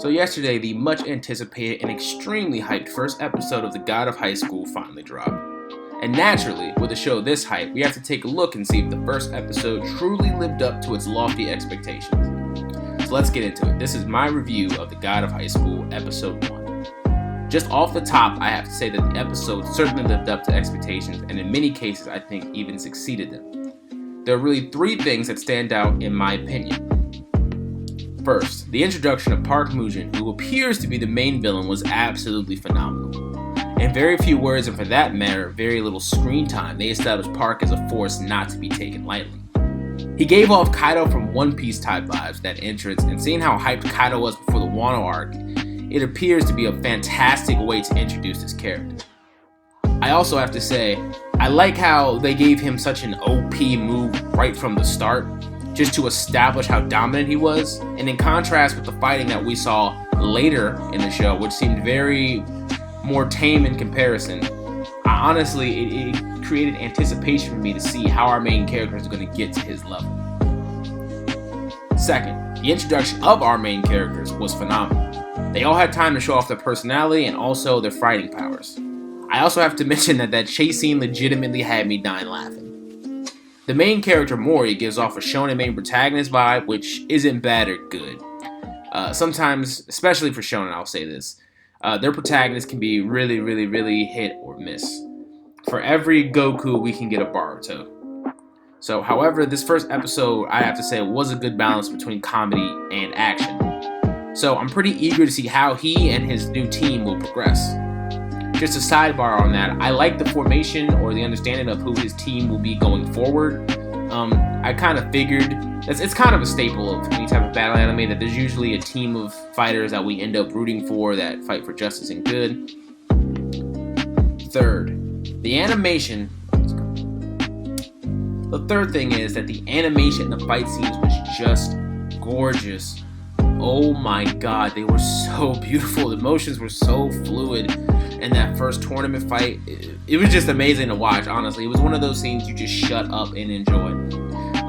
So yesterday, the much anticipated and extremely hyped first episode of The God of High School finally dropped. And naturally, with a show this hype, we have to take a look and see if the first episode truly lived up to its lofty expectations. So let's get into it. This is my review of The God of High School, Episode 1. Just off the top, I have to say that the episode certainly lived up to expectations, and in many cases, I think even succeeded them. There are really three things that stand out in my opinion. First, the introduction of Park Mujin, who appears to be the main villain, was absolutely phenomenal. In very few words, and for that matter, very little screen time, they established Park as a force not to be taken lightly. He gave off Kaido from One Piece type vibes, that entrance, and seeing how hyped Kaido was before the Wano arc, it appears to be a fantastic way to introduce this character. I also have to say, I like how they gave him such an OP move right from the start, just to establish how dominant he was, and in contrast with the fighting that we saw later in the show, which seemed very more tame in comparison. Honestly, it created anticipation for me to see how our main character is going to get to his level. Second, the introduction of our main characters was phenomenal. They all had time to show off their personality and also their fighting powers. I also have to mention that chase scene legitimately had me dying laughing. The main character, Mori, gives off a shonen main protagonist vibe, which isn't bad or good. Sometimes, especially for shonen, I'll say this, their protagonists can be really hit or miss. For every Goku, we can get a Boruto. So, however, this first episode, I have to say, was a good balance between comedy and action. So, I'm pretty eager to see how he and his new team will progress. Just a sidebar on that, I like the formation or the understanding of who his team will be going forward. I kind of figured, it's kind of a staple of any type of battle anime, that there's usually a team of fighters that we end up rooting for that fight for justice and good. Third, the animation. The third thing is that the animation in the fight scenes was just gorgeous. Oh my god, they were so beautiful. The motions were so fluid. And that first tournament fight, it was just amazing to watch, honestly. It was one of those scenes you just shut up and enjoy.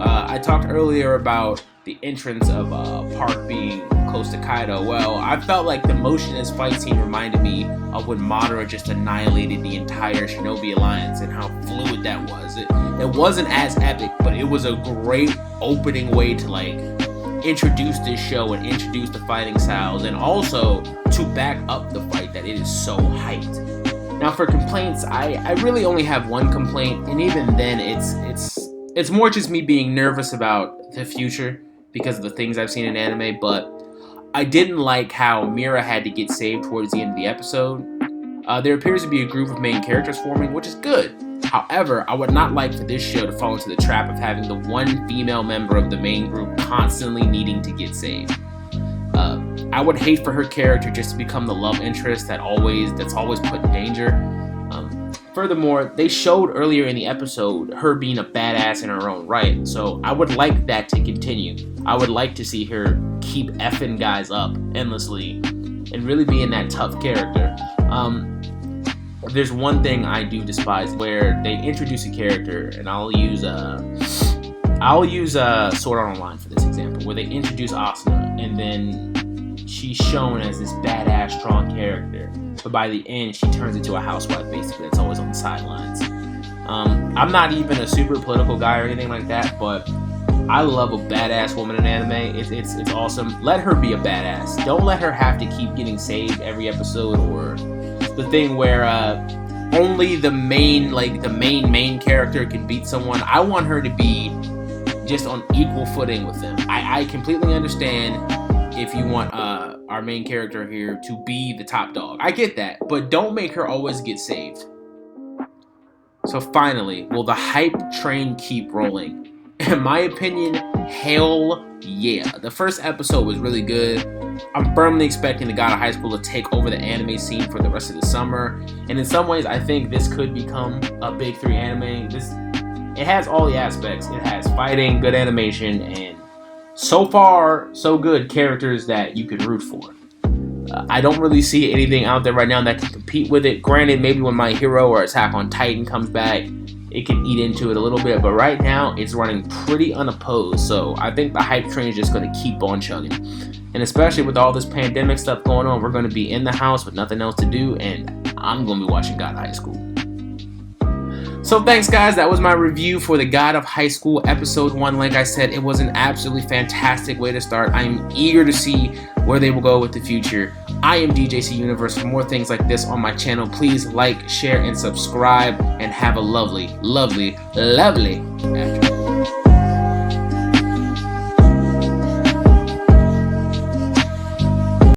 I talked earlier about the entrance of Park being close to Kaido. Well, I felt like the motion in this fight scene reminded me of when Madara just annihilated the entire Shinobi Alliance and how fluid that was. It wasn't as epic, but it was a great opening way to introduce this show and introduce the fighting styles, and also to back up the fight that it is so hyped. Now for complaints, I really only have one complaint, and even then it's more just me being nervous about the future because of the things I've seen in anime, but I didn't like how Mira had to get saved towards the end of the episode. There appears to be a group of main characters forming, which is good. However, I would not like for this show to fall into the trap of having the one female member of the main group constantly needing to get saved. I would hate for her character just to become the love interest that's always put in danger. Furthermore, they showed earlier in the episode her being a badass in her own right, so I would like that to continue. I would like to see her keep effing guys up endlessly and really being that tough character. There's one thing I do despise where they introduce a character, and I'll use Sword Art Online for this example, where they introduce Asuna, and then she's shown as this badass, strong character, but by the end she turns into a housewife basically that's always on the sidelines. I'm not even a super political guy or anything like that, but I love a badass woman in anime. It's awesome. Let her be a badass. Don't let her have to keep getting saved every episode, or the thing where only the main character can beat someone. I want her to be just on equal footing with them. I completely understand if you want our main character here to be the top dog. I get that, but don't make her always get saved. So finally, will the hype train keep rolling? In my opinion, hell yeah. The first episode was really good. I'm firmly expecting the God of High School to take over the anime scene for the rest of the summer. And in some ways, I think this could become a big 3 anime. It has all the aspects. It has fighting, good animation, and so far, so good characters that you could root for. I don't really see anything out there right now that can compete with it. Granted, maybe when My Hero or Attack on Titan comes back, it can eat into it a little bit. But right now, it's running pretty unopposed. So I think the hype train is just going to keep on chugging. And especially with all this pandemic stuff going on, we're going to be in the house with nothing else to do, and I'm going to be watching God High School. So thanks, guys. That was my review for the God of High School episode 1. Like I said, it was an absolutely fantastic way to start. I am eager to see where they will go with the future. I am DJC Universe. For more things like this on my channel, please like, share, and subscribe, and have a lovely, lovely, lovely afternoon.